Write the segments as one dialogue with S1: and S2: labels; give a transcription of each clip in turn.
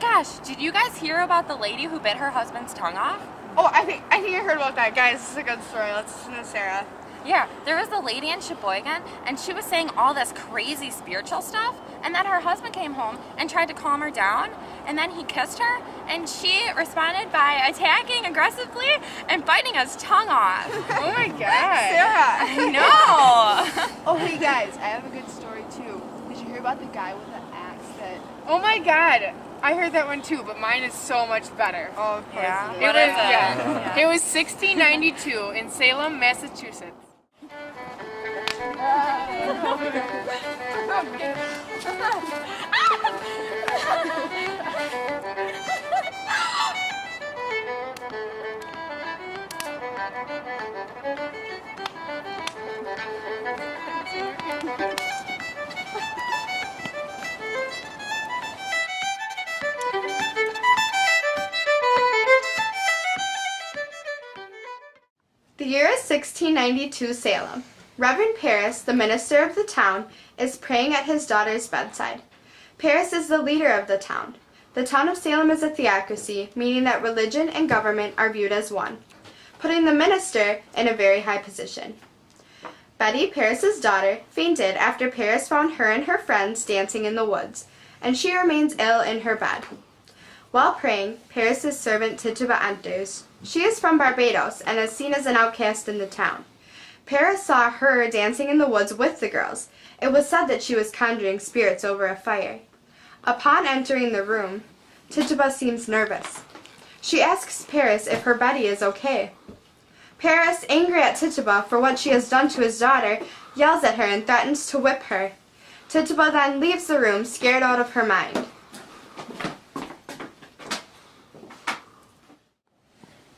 S1: gosh, did you guys hear about the lady who bit her husband's tongue off?
S2: Oh, I think I heard about that. Guys, this is a good story. Let's listen to Sarah.
S1: Yeah, there was a lady in Sheboygan, and she was saying all this crazy spiritual stuff, and then her husband came home and tried to calm her down, and then he kissed her, and she responded by attacking aggressively and biting his tongue off.
S2: Oh my God. Sarah.
S1: No.
S2: Oh, hey guys, I have a good story too. Did you hear about the guy with the axe that...
S3: Oh my God, I heard that one too, but mine is so much better.
S2: Oh, of course
S1: Yeah.
S2: it is.
S1: What is it?
S3: Yeah. It was 1692 in Salem, Massachusetts.
S4: The year is 1692 Salem. Reverend Paris, the minister of the town, is praying at his daughter's bedside. Paris is the leader of the town. The town of Salem is a theocracy, meaning that religion and government are viewed as one, putting the minister in a very high position. Betty, Paris's daughter, fainted after Paris found her and her friends dancing in the woods, and she remains ill in her bed. While praying, Paris's servant Tituba enters. She is from Barbados and is seen as an outcast in the town. Paris saw her dancing in the woods with the girls. It was said that she was conjuring spirits over a fire. Upon entering the room, Tituba seems nervous. She asks Paris if her Betty is okay. Paris, angry at Tituba for what she has done to his daughter, yells at her and threatens to whip her. Tituba then leaves the room, scared out of her mind.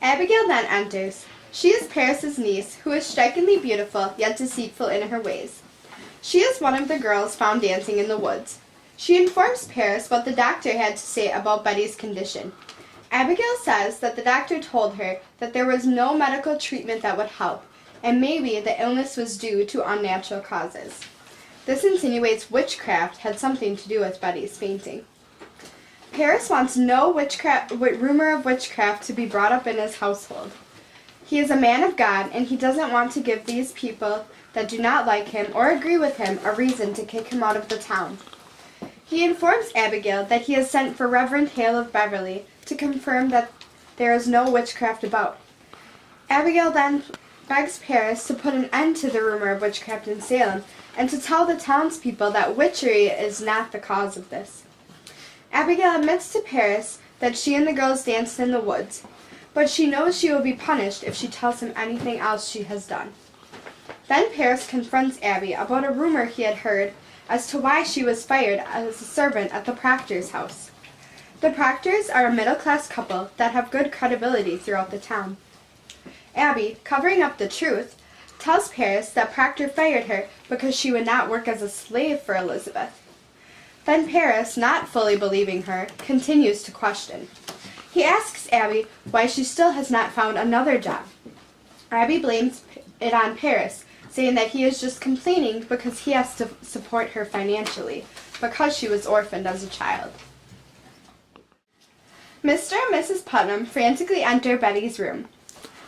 S4: Abigail then enters. She is Paris's niece, who is strikingly beautiful, yet deceitful in her ways. She is one of the girls found dancing in the woods. She informs Paris what the doctor had to say about Betty's condition. Abigail says that the doctor told her that there was no medical treatment that would help, and maybe the illness was due to unnatural causes. This insinuates witchcraft had something to do with Betty's fainting. Paris wants no rumor of witchcraft to be brought up in his household. He is a man of God, and he doesn't want to give these people that do not like him or agree with him a reason to kick him out of the town. He informs Abigail that he has sent for Reverend Hale of Beverly to confirm that there is no witchcraft about. Abigail then begs Paris to put an end to the rumor of witchcraft in Salem and to tell the townspeople that witchery is not the cause of this. Abigail admits to Paris that she and the girls danced in the woods, but she knows she will be punished if she tells him anything else she has done. Then Paris confronts Abby about a rumor he had heard as to why she was fired as a servant at the Proctor's house. The Proctors are a middle-class couple that have good credibility throughout the town. Abby, covering up the truth, tells Paris that Proctor fired her because she would not work as a slave for Elizabeth. Then Paris, not fully believing her, continues to question. He asks Abby why she still has not found another job. Abby blames it on Paris, saying that he is just complaining because he has to support her financially, because she was orphaned as a child. Mr. and Mrs. Putnam frantically enter Betty's room.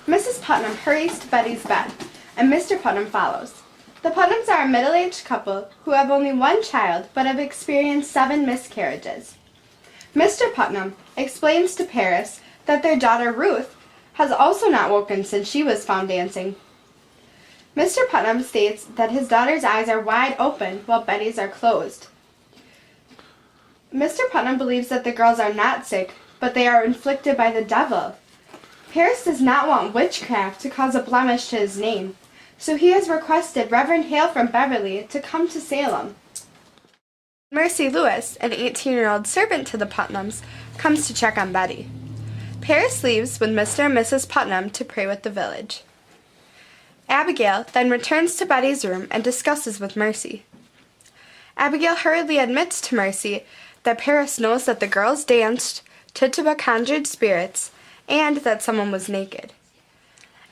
S4: Mrs. Putnam hurries to Betty's bed, and Mr. Putnam follows. The Putnams are a middle-aged couple who have only one child but have experienced 7 miscarriages. Mr. Putnam explains to Paris that their daughter Ruth has also not woken since she was found dancing. Mr. Putnam states that his daughter's eyes are wide open while Betty's are closed. Mr. Putnam believes that the girls are not sick, but they are inflicted by the devil. Paris does not want witchcraft to cause a blemish to his name, so he has requested Reverend Hale from Beverly to come to Salem. Mercy Lewis, an 18-year-old servant to the Putnams, comes to check on Betty. Paris leaves with Mr. and Mrs. Putnam to pray with the village. Abigail then returns to Betty's room and discusses with Mercy. Abigail hurriedly admits to Mercy that Paris knows that the girls danced, Tituba conjured spirits, and that someone was naked.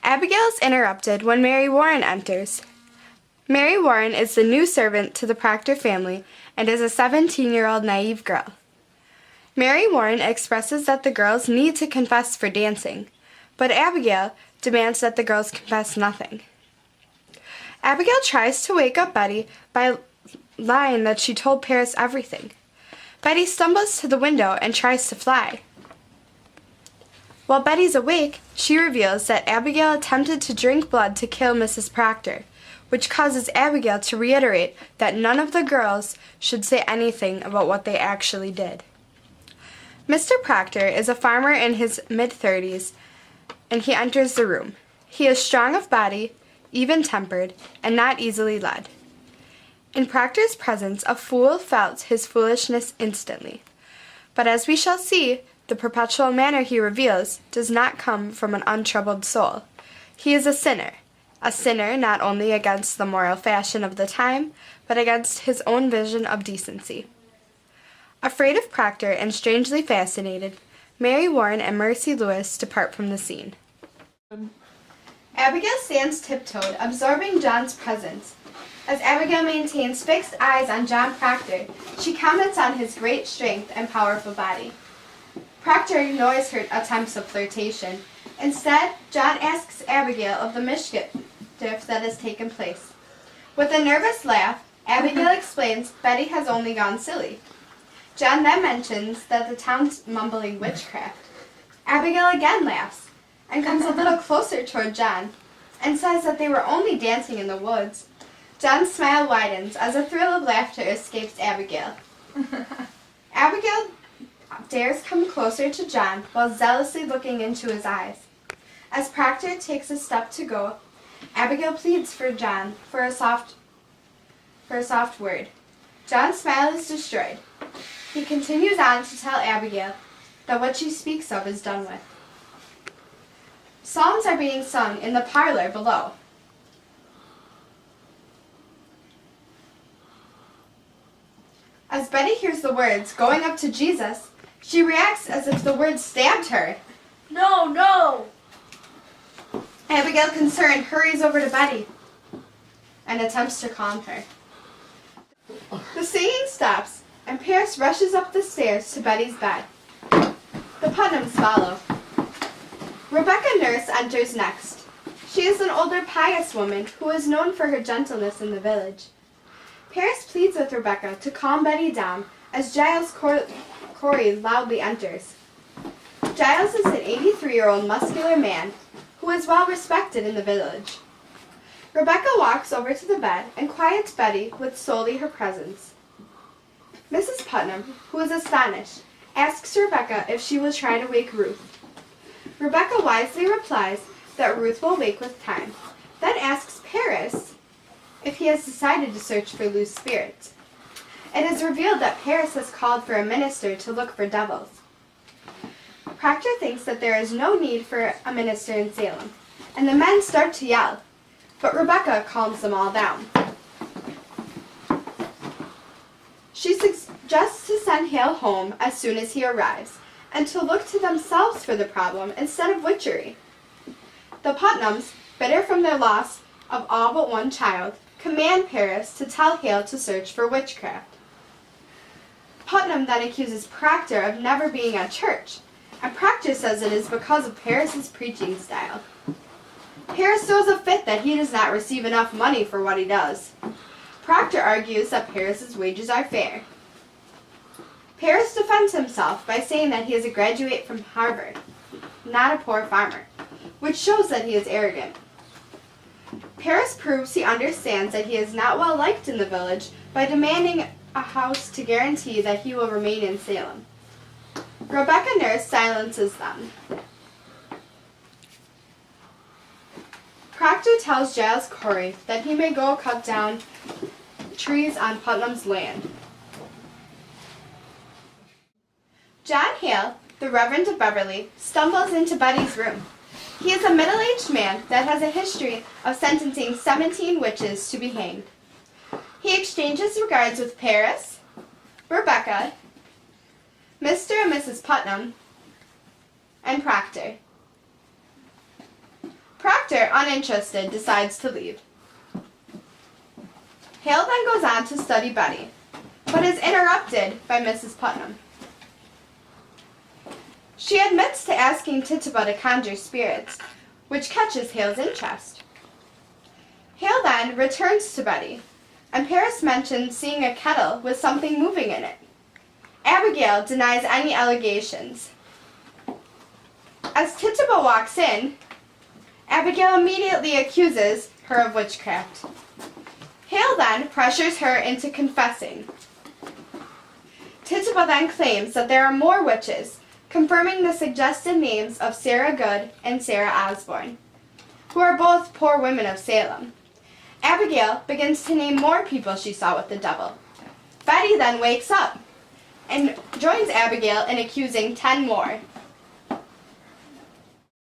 S4: Abigail is interrupted when Mary Warren enters. Mary Warren is the new servant to the Proctor family and is a 17-year-old naive girl. Mary Warren expresses that the girls need to confess for dancing, but Abigail demands that the girls confess nothing. Abigail tries to wake up Betty by lying that she told Paris everything. Betty stumbles to the window and tries to fly. While Betty's awake, she reveals that Abigail attempted to drink blood to kill Mrs. Proctor, which causes Abigail to reiterate that none of the girls should say anything about what they actually did. Mr. Proctor is a farmer in his mid-30s, and he enters the room. He is strong of body, even-tempered, and not easily led. In Proctor's presence, a fool felt his foolishness instantly. But as we shall see, the perpetual manner he reveals does not come from an untroubled soul. He is a sinner not only against the moral fashion of the time, but against his own vision of decency. Afraid of Proctor and strangely fascinated, Mary Warren and Mercy Lewis depart from the scene. Abigail stands tiptoed, absorbing John's presence. As Abigail maintains fixed eyes on John Proctor, she comments on his great strength and powerful body. Proctor ignores her attempts of flirtation. Instead, John asks Abigail of the mischief that has taken place. With a nervous laugh, Abigail explains Betty has only gone silly. John then mentions that the town's mumbling witchcraft. Abigail again laughs and comes a little closer toward John and says that they were only dancing in the woods. John's smile widens as a thrill of laughter escapes Abigail. Abigail dares come closer to John while zealously looking into his eyes. As Proctor takes a step to go, Abigail pleads for John for a soft word. John's smile is destroyed. He continues on to tell Abigail that what she speaks of is done with. Psalms are being sung in the parlor below. As Betty hears the words, "going up to Jesus," she reacts as if the words stabbed her.
S2: No, no!
S4: Abigail, concerned, hurries over to Betty and attempts to calm her. The singing stops, and Paris rushes up the stairs to Betty's bed. The Putnams follow. Rebecca Nurse enters next. She is an older, pious woman who is known for her gentleness in the village. Paris pleads with Rebecca to calm Betty down as Giles Corey loudly enters. Giles is an 83-year-old muscular man who is well respected in the village. Rebecca walks over to the bed and quiets Betty with solely her presence. Mrs. Putnam, who is astonished, asks Rebecca if she will try to wake Ruth. Rebecca wisely replies that Ruth will wake with time, then asks Paris if he has decided to search for loose spirits. It is revealed that Paris has called for a minister to look for devils. Proctor thinks that there is no need for a minister in Salem, and the men start to yell, but Rebecca calms them all down. She suggests to send Hale home as soon as he arrives, and to look to themselves for the problem instead of witchery. The Putnams, bitter from their loss of all but one child, command Paris to tell Hale to search for witchcraft. Putnam then accuses Proctor of never being at church, and Proctor says it is because of Paris's preaching style. Paris throws a fit that he does not receive enough money for what he does. Proctor argues that Paris's wages are fair. Paris defends himself by saying that he is a graduate from Harvard, not a poor farmer, which shows that he is arrogant. Paris proves he understands that he is not well liked in the village by demanding a house to guarantee that he will remain in Salem. Rebecca Nurse silences them. Proctor tells Giles Corey that he may go cut down trees on Putnam's land. John Hale, the Reverend of Beverly, stumbles into Betty's room. He is a middle-aged man that has a history of sentencing 17 witches to be hanged. He exchanges regards with Paris, Rebecca, Mr. and Mrs. Putnam, and Proctor. Proctor, uninterested, decides to leave. Hale then goes on to study Betty, but is interrupted by Mrs. Putnam. She admits to asking Tituba to conjure spirits, which catches Hale's interest. Hale then returns to Betty, and Paris mentions seeing a kettle with something moving in it. Abigail denies any allegations. As Tituba walks in, Abigail immediately accuses her of witchcraft. Hale then pressures her into confessing. Tituba then claims that there are more witches, confirming the suggested names of Sarah Good and Sarah Osborne, who are both poor women of Salem. Abigail begins to name more people she saw with the devil. Betty then wakes up and joins Abigail in accusing 10 more.